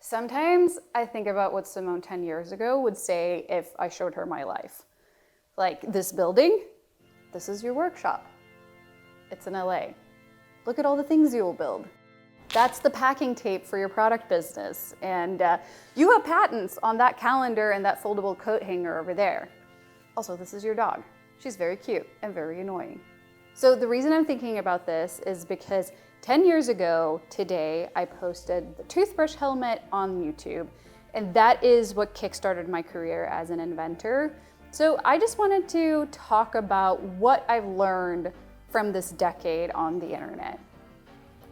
Sometimes I think about what Simone 10 years ago would say if I showed her my life. Like, this building, this is your workshop. It's in LA. Look at all the things you will build. That's the packing tape for your product business. And you have patents on that calendar and that foldable coat hanger over there. Also, this is your dog. She's very cute and very annoying. So the reason I'm thinking about this is because 10 years ago today, I posted the toothbrush helmet on YouTube, and that is what kickstarted my career as an inventor. So I just wanted to talk about what I've learned from this decade on the internet.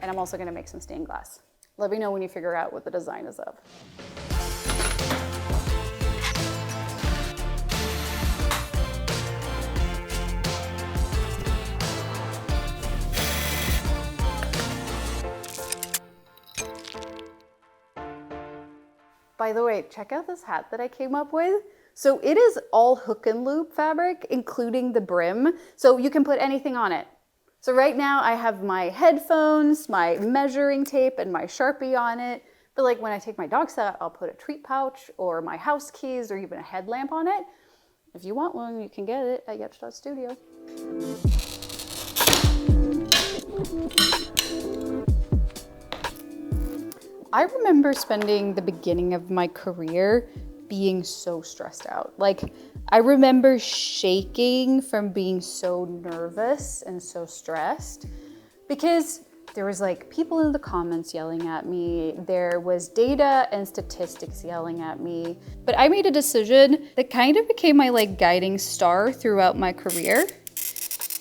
And I'm also gonna make some stained glass. Let me know when you figure out what the design is of. By the way, check out this hat that I came up with. So it is all hook and loop fabric, including the brim. So you can put anything on it. So right now I have my headphones, my measuring tape, and my Sharpie on it. But like when I take my dogs out, I'll put a treat pouch or my house keys or even a headlamp on it. If you want one, you can get it at Yetch.Studio. I remember spending the beginning of my career being so stressed out. Like, I remember shaking from being so nervous and so stressed because there was like people in the comments yelling at me. There was data and statistics yelling at me. But I made a decision that kind of became my like guiding star throughout my career.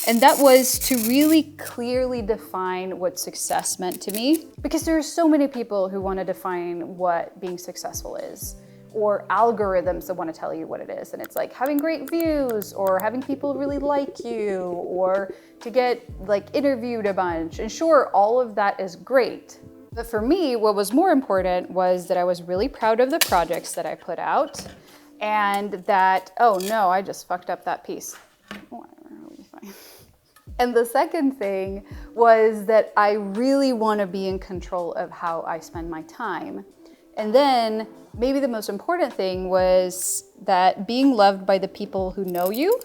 And that was to really clearly define what success meant to me, because there are so many people who want to define what being successful is, or algorithms that want to tell you what it is. And it's like having great views, or having people really like you, or to get like interviewed a bunch. And sure, all of that is great. But for me, what was more important was that I was really proud of the projects that I put out, and that, oh no, I just fucked up that piece. Whatever, it'll be fine. And the second thing was that I really want to be in control of how I spend my time. And then maybe the most important thing was that being loved by the people who know you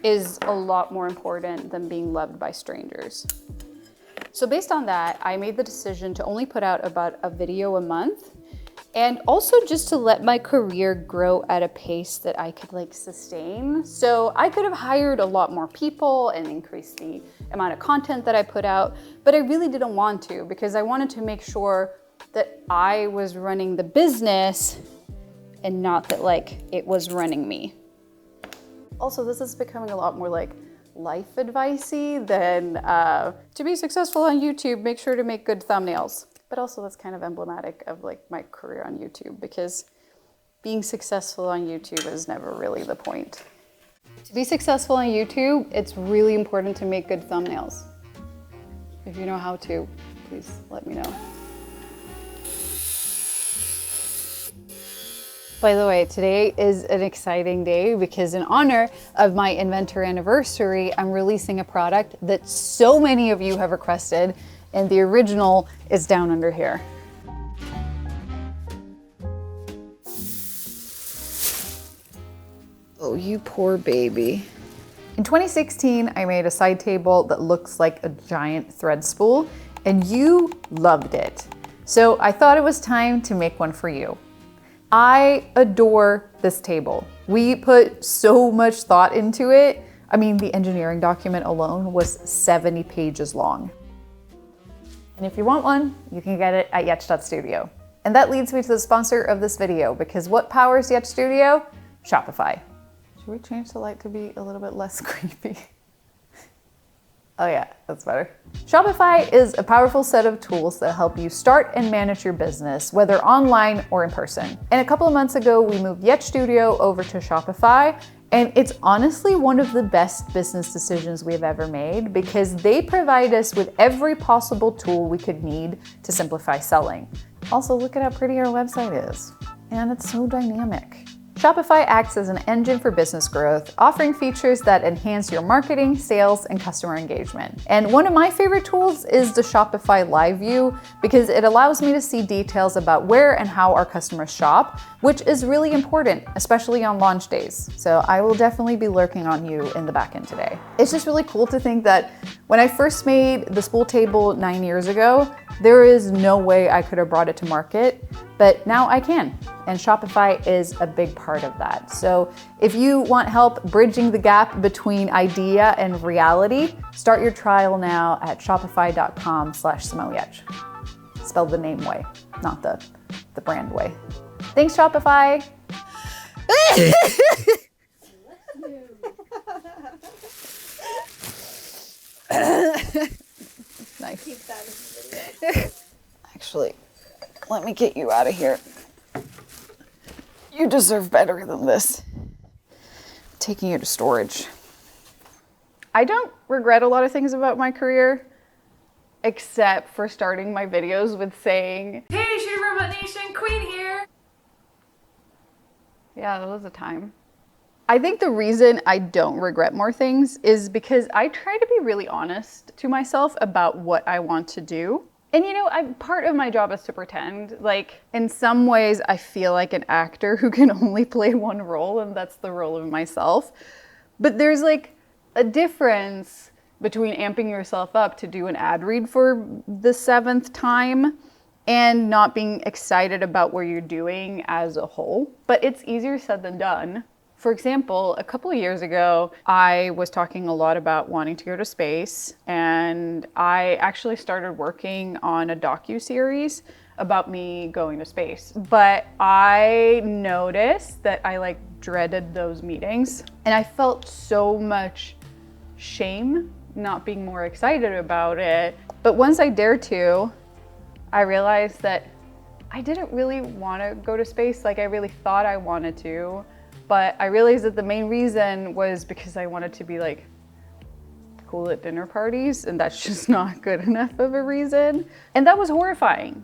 is a lot more important than being loved by strangers. So based on that, I made the decision to only put out about a video a month, and also just to let my career grow at a pace that I could like sustain. So I could have hired a lot more people and increased the amount of content that I put out, but I really didn't want to, because I wanted to make sure that I was running the business and not that like it was running me. Also, this is becoming a lot more like life advice-y than to be successful on YouTube, make sure to make good thumbnails. But also that's kind of emblematic of like my career on YouTube, because being successful on YouTube is never really the point. To be successful on YouTube, it's really important to make good thumbnails. If you know how to, please let me know. By the way, today is an exciting day because in honor of my inventor anniversary, I'm releasing a product that so many of you have requested, and the original is down under here. Oh, you poor baby. In 2016, I made a side table that looks like a giant thread spool, and you loved it. So I thought it was time to make one for you. I adore this table. We put so much thought into it. I mean, the engineering document alone was 70 pages long. And if you want one, you can get it at Yetch.Studio. And that leads me to the sponsor of this video, because what powers Yetch.Studio? Shopify. Should we change the light to be a little bit less creepy? Oh yeah, that's better. Shopify is a powerful set of tools that help you start and manage your business, whether online or in person. And a couple of months ago, we moved Yetch.Studio over to Shopify, and it's honestly one of the best business decisions we've ever made, because they provide us with every possible tool we could need to simplify selling. Also, look at how pretty our website is. And it's so dynamic. Shopify acts as an engine for business growth, offering features that enhance your marketing, sales, and customer engagement. And one of my favorite tools is the Shopify Live View because it allows me to see details about where and how our customers shop, which is really important, especially on launch days. So I will definitely be lurking on you in the backend today. It's just really cool to think that when I first made the spool table 9 years ago, there is no way I could have brought it to market, but now I can. And Shopify is a big part of that. So if you want help bridging the gap between idea and reality, start your trial now at shopify.com/SimoneYetch. Spelled the name way, not the brand way. Thanks, Shopify. Nice. Keep that in the video. Actually, let me get you out of here. You deserve better than this. Taking you to storage. I don't regret a lot of things about my career, except for starting my videos with saying, "Hey, Shooter Robot Nation, Queen here." Yeah, that was a time. I think the reason I don't regret more things is because I try to be really honest to myself about what I want to do. And you know, part of my job is to pretend. Like, in some ways, I feel like an actor who can only play one role, and that's the role of myself. But there's like a difference between amping yourself up to do an ad read for the 7th time and not being excited about what you're doing as a whole. But it's easier said than done. For example, a couple of years ago, I was talking a lot about wanting to go to space, and I actually started working on a docu-series about me going to space. But I noticed that I dreaded those meetings, and I felt so much shame not being more excited about it. But once I dared to, I realized that I didn't really want to go to space like I really thought I wanted to. But I realized that the main reason was because I wanted to be cool at dinner parties, and that's just not good enough of a reason. And that was horrifying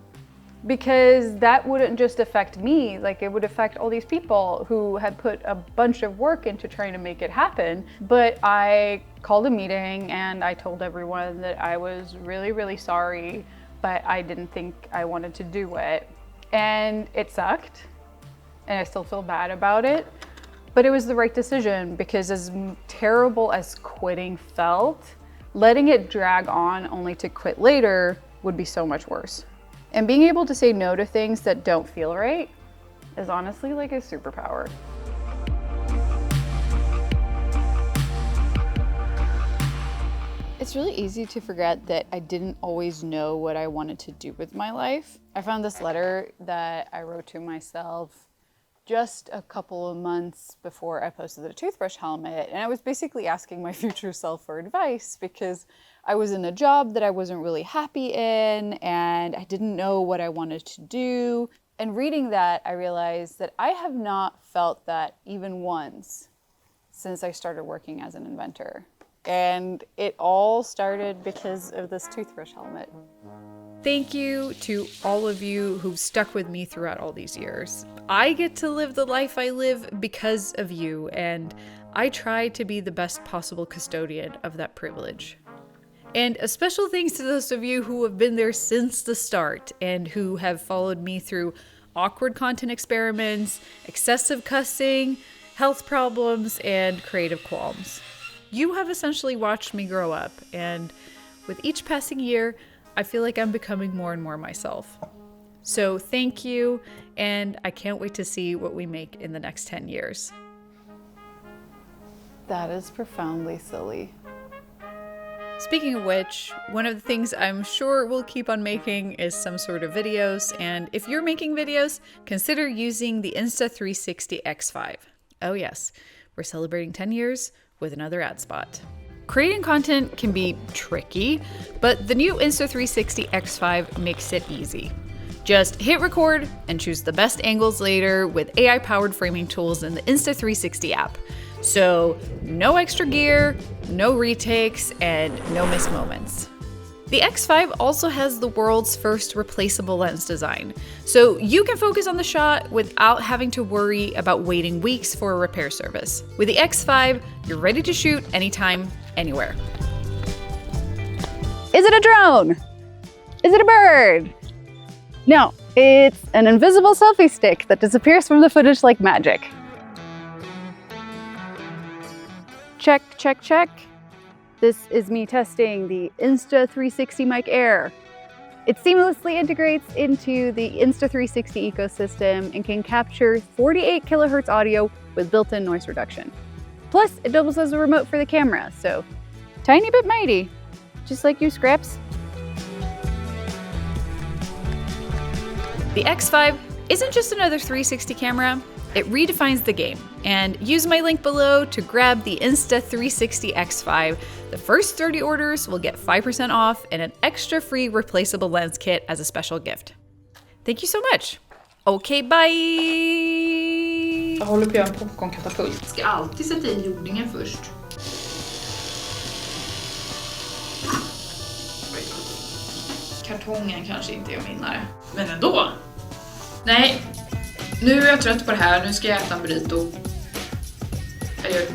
because that wouldn't just affect me, it would affect all these people who had put a bunch of work into trying to make it happen. But I called a meeting and I told everyone that I was really, really sorry, but I didn't think I wanted to do it. And it sucked, and I still feel bad about it. But it was the right decision because as terrible as quitting felt, letting it drag on only to quit later would be so much worse. And being able to say no to things that don't feel right is honestly like a superpower. It's really easy to forget that I didn't always know what I wanted to do with my life. I found this letter that I wrote to myself just a couple of months before I posted the toothbrush helmet. And I was basically asking my future self for advice because I was in a job that I wasn't really happy in and I didn't know what I wanted to do. And reading that, I realized that I have not felt that even once since I started working as an inventor. And it all started because of this toothbrush helmet. Thank you to all of you who've stuck with me throughout all these years. I get to live the life I live because of you, and I try to be the best possible custodian of that privilege. And a special thanks to those of you who have been there since the start and who have followed me through awkward content experiments, excessive cussing, health problems, and creative qualms. You have essentially watched me grow up, and with each passing year, I feel like I'm becoming more and more myself. So thank you, and I can't wait to see what we make in the next 10 years. That is profoundly silly. Speaking of which, one of the things I'm sure we'll keep on making is some sort of videos, and if you're making videos, consider using the Insta360 X5. Oh yes, we're celebrating 10 years with another ad spot. Creating content can be tricky, but the new Insta360 X5 makes it easy. Just hit record and choose the best angles later with AI-powered framing tools in the Insta360 app. So no extra gear, no retakes, and no missed moments. The X5 also has the world's first replaceable lens design, so you can focus on the shot without having to worry about waiting weeks for a repair service. With the X5, you're ready to shoot anytime, anywhere. Is it a drone? Is it a bird? No, it's an invisible selfie stick that disappears from the footage like magic. Check, check, check. This is me testing the Insta360 Mic Air. It seamlessly integrates into the Insta360 ecosystem and can capture 48 kilohertz audio with built-in noise reduction. Plus, it doubles as a remote for the camera, so tiny bit mighty, just like you, Scraps. The X5 isn't just another 360 camera, it redefines the game. And use my link below to grab the Insta360 X5. The first 30 orders will get 5% off and an extra free replaceable lens kit as a special gift. Thank you so much. Okay, bye! Jag håller på att göra en popcornkatapult. Ska alltid sätta i jordingen först. Kartongen kanske inte är en vinnare. Men ändå. Nej, nu är jag trött på det här. Nu ska jag äta en burrito. Jag gör...